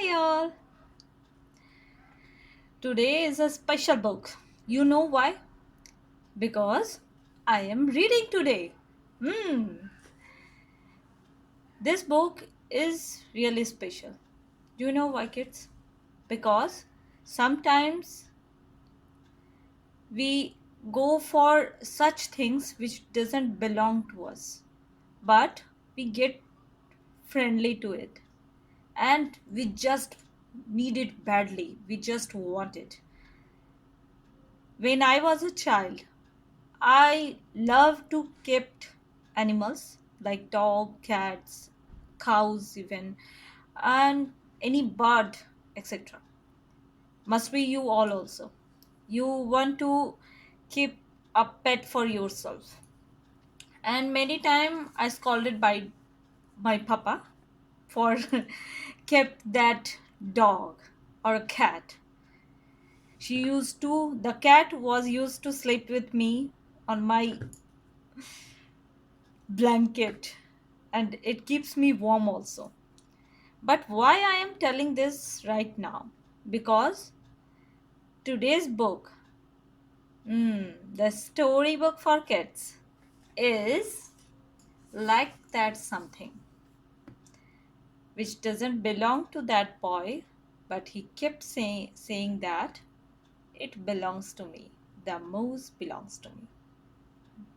Hi all. Today is a special book. You know why? Because I am reading today. Hmm. This book is really special. Do you know why, kids? Because sometimes we go for such things which doesn't belong to us, but we get friendly to it, and we just need it badly. We just want it. When I was a child, I love to keep animals like dog, cats, cows even, and any bird, etc. Must be you all also. You want to keep a pet for yourself. And many time I scolded by my papa for kept that dog or a cat. The cat was used to sleep with me on my blanket, and it keeps me warm also. But why I am telling this right now? Because today's book, the storybook for kids, is like that something which doesn't belong to that boy, but he kept saying that it belongs to me. The moose belongs to me.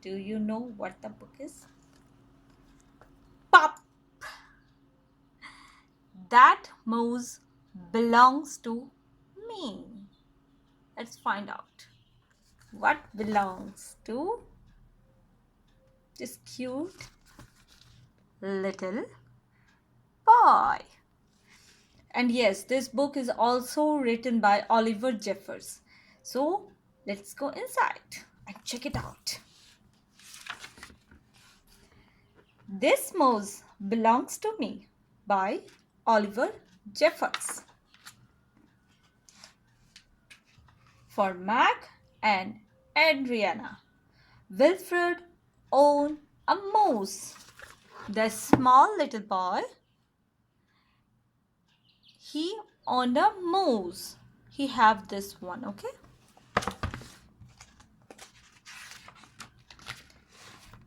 Do you know what the book is? Pop! That moose belongs to me. Let's find out what belongs to this cute little boy. And yes, this book is also written by Oliver Jeffers. So let's go inside and check it out. This Mouse Belongs to Me by Oliver Jeffers. For Mac and Adriana, Wilfred owned a mouse. The small little boy, he owned a mouse. He have this one, okay?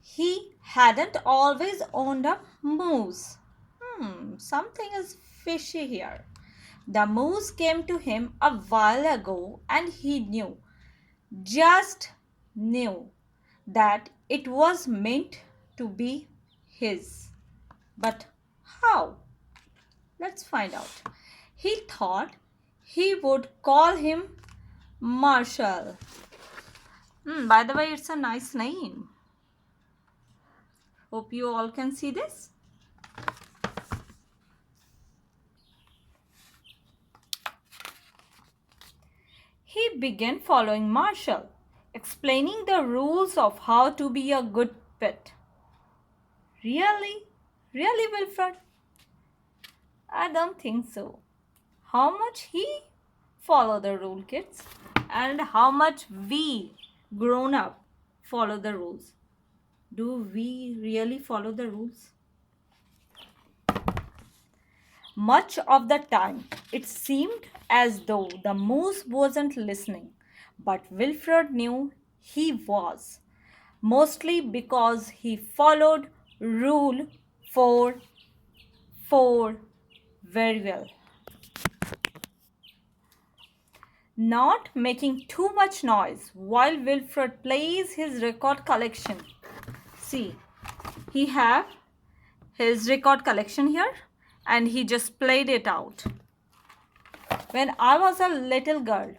He hadn't always owned a moose. Something is fishy here. The moose came to him a while ago and he just knew that it was meant to be his. But how? Let's find out. He thought he would call him Marshall. By the way, it's a nice name. Hope you all can see this. He began following Marshall, explaining the rules of how to be a good pet. Really? Really, Wilfred? I don't think so. How much he follow the rule, kids, and how much we grown up follow the rules. Do we really follow the rules? Much of the time, it seemed as though the moose wasn't listening, but Wilfred knew he was, mostly because he followed Rule 4 4 very well. Not making too much noise while Wilfred plays his record collection. See, he have his record collection here and he just played it out. When I was a little girl,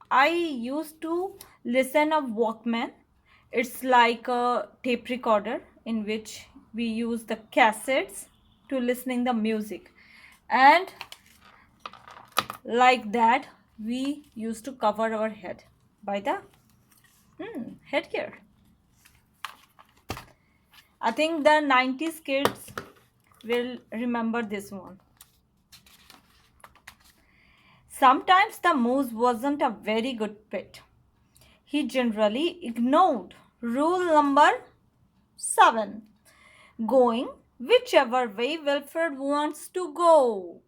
I used to listen a Walkman. It's like a tape recorder in which we use the cassettes to listening the music. And like that, we used to cover our head by the headgear. I think the 90s kids will remember this one. Sometimes the moose wasn't a very good pet. He generally ignored rule number 7, going whichever way Wilfred wants to go.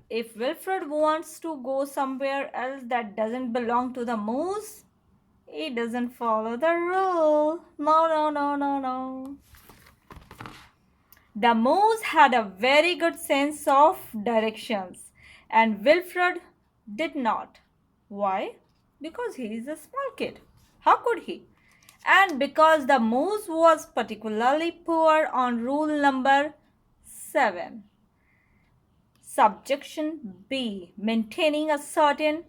if Wilfred wants to go somewhere else that doesn't belong to the moose, he doesn't follow the rule. No, no, no, no, no. The moose had a very good sense of directions, and Wilfred did not. Why? Because he is a small kid. How could he? And because the moose was particularly poor on rule number 7. Subjection B. Maintaining a certain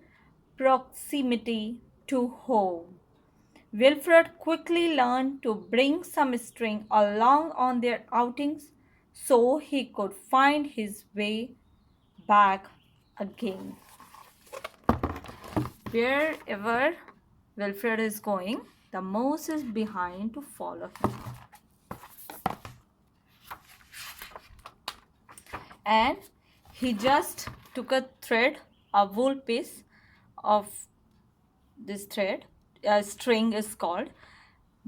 proximity to home. Wilfred quickly learned to bring some string along on their outings so he could find his way back again. Wherever Wilfred is going, the mouse is behind to follow him. And he just took a thread, a wool piece of this thread, a string is called,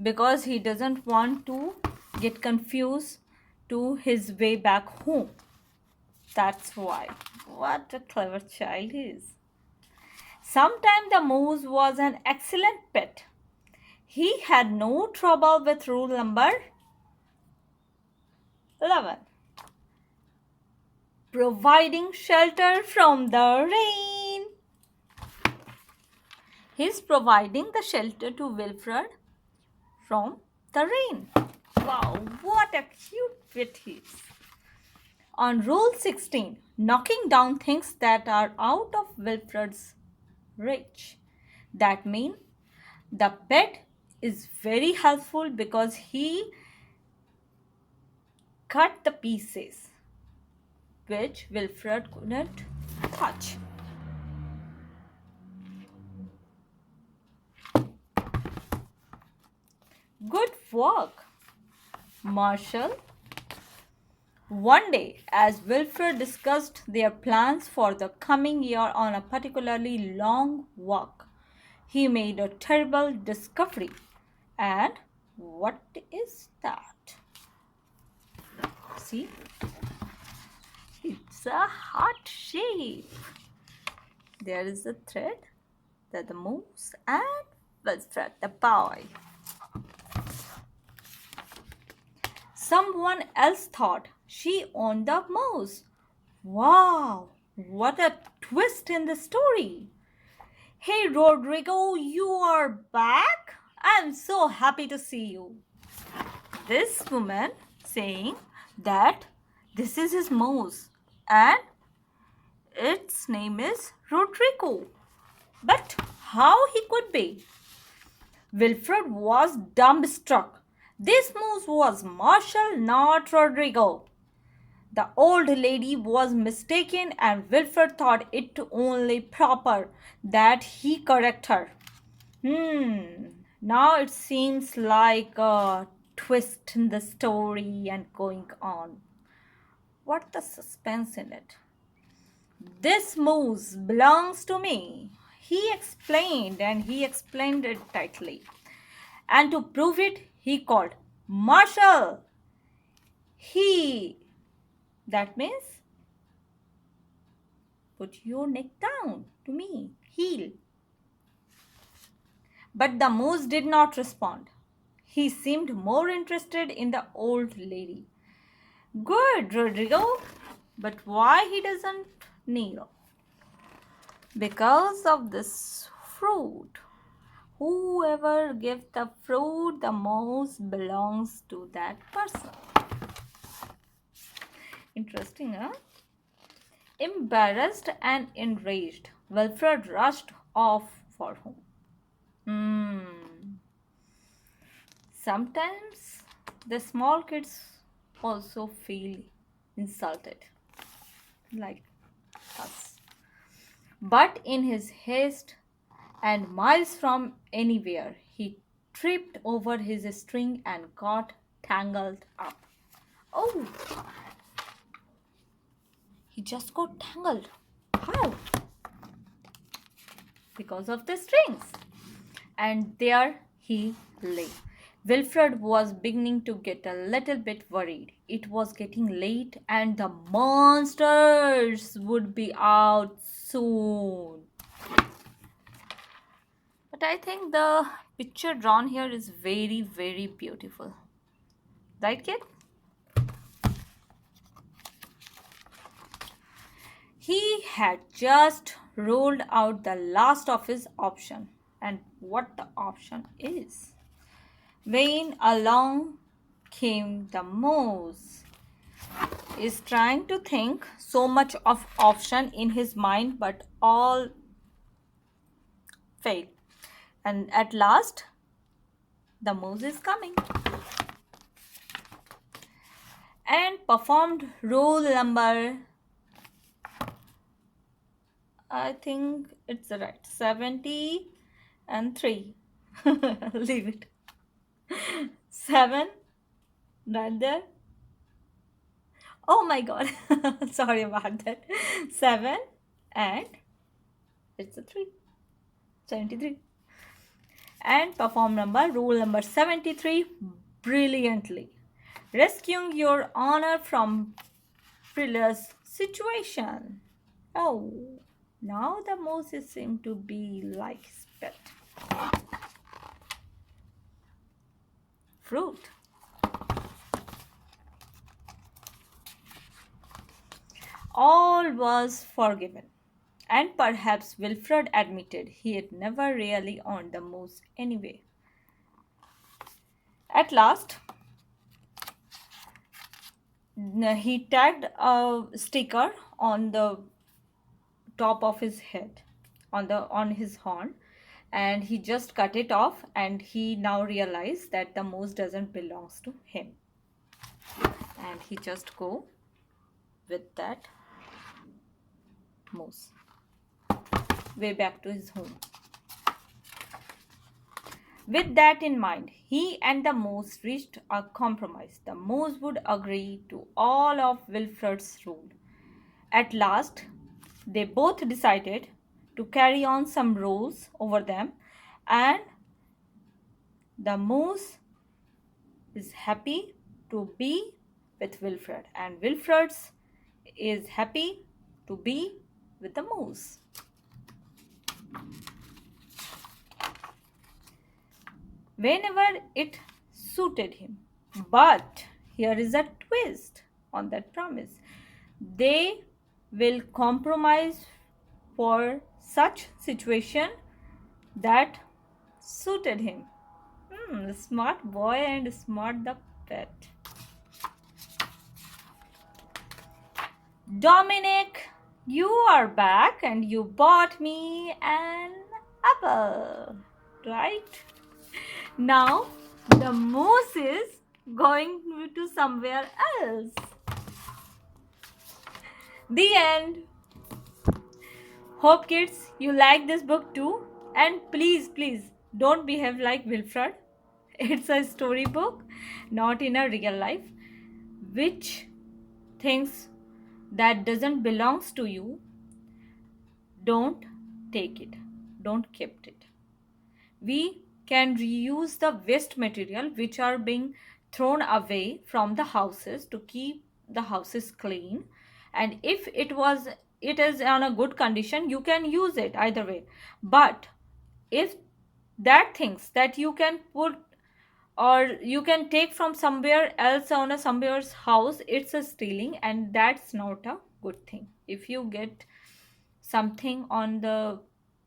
because he doesn't want to get confused to his way back home. That's why. What a clever child he is. Sometimes the moose was an excellent pet. He had no trouble with rule number 11. Providing shelter from the rain. He's providing the shelter to Wilfred from the rain. Wow, what a cute pet he is. On rule 16, knocking down things that are out of Wilfred's reach. That means the pet is very helpful because he cut the pieces which Wilfred couldn't touch. Good work, Marshall. One day, as Wilfred discussed their plans for the coming year on a particularly long walk, he made a terrible discovery. And what is that? See? It's a heart shape. There is a thread that the moose and Wilfred the boy. Someone else thought she owned the mouse. Wow, what a twist in the story. Hey Rodrigo, you are back? I'm so happy to see you. This woman saying that this is his mouse and its name is Rodrigo. But how he could be? Wilfred was dumbstruck. This moose was Marshall, not Rodrigo. The old lady was mistaken and Wilfred thought it only proper that he correct her. Now it seems like a twist in the story and going on. What the suspense in it? This moose belongs to me. He explained and he explained it tightly. And to prove it, he called, Marshall. That means put your neck down to me, heel. But the moose did not respond. He seemed more interested in the old lady. Good, Rodrigo. But why he doesn't kneel? Because of this fruit. Whoever gives the fruit the most belongs to that person. Interesting, huh? Embarrassed and enraged, Wilfred rushed off for home. Sometimes the small kids also feel insulted, like us. But in his haste and miles from anywhere, he tripped over his string and got tangled up. Oh! He just got tangled. How? Because of the strings. And there he lay. Wilfred was beginning to get a little bit worried. It was getting late and the monsters would be out soon. But I think the picture drawn here is very, very beautiful. Right, kid? He had just rolled out the last of his option. And what the option is? When along came the mouse. Is trying to think so much of option in his mind, but all failed. And at last, the mouse is coming and performed rule number, I think it's right, 70 and 3. Leave it. 7 right there. Oh my god. Sorry about that. 7 and it's a 3. 73. And perform rule number 73 brilliantly, rescuing your honor from perilous situation. Oh, now the Moses seem to be like spit. Fruit. All was forgiven, and perhaps Wilfred admitted he had never really owned the moose anyway. At last, he tagged a sticker on the top of his head, on his horn, and he just cut it off, and he now realized that the moose doesn't belongs to him, and he just go with that moose way back to his home. With that in mind, he and the moose reached a compromise. The moose would agree to all of Wilfred's rule. At last, they both decided to carry on some rules over them, and the moose is happy to be with Wilfred, and Wilfred is happy to be with the moose. Whenever it suited him. But here is a twist on that promise. They will compromise for such situation that suited him. Smart boy and smart the pet. Dominic, you are back and you bought me an apple, right? Now the moose is going to somewhere else. The end. Hope kids you like this book too, and please don't behave like Wilfred. It's a storybook, not in a real life. Which things that doesn't belongs to you, don't take it, don't keep it. We can reuse the waste material which are being thrown away from the houses to keep the houses clean, and if it is on a good condition, you can use it either way. But if that things that you can put or you can take from somewhere else on a somewhere's house, it's a stealing, and that's not a good thing. If you get something on the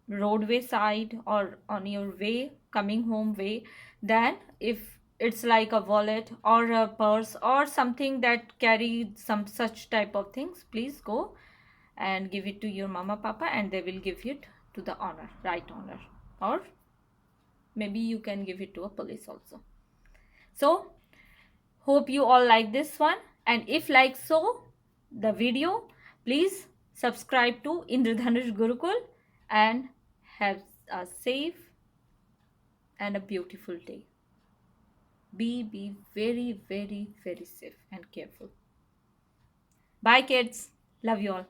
roadway side or on your way coming home way, then if it's like a wallet or a purse or something that carry some such type of things, please go and give it to your mama papa, and they will give it to the owner, right owner, or maybe you can give it to a police also. So hope you all like this one, and if like so the video, please subscribe to Indradhanush Gurukul and have a safe and a beautiful day. Be very safe and careful. Bye kids. Love you all.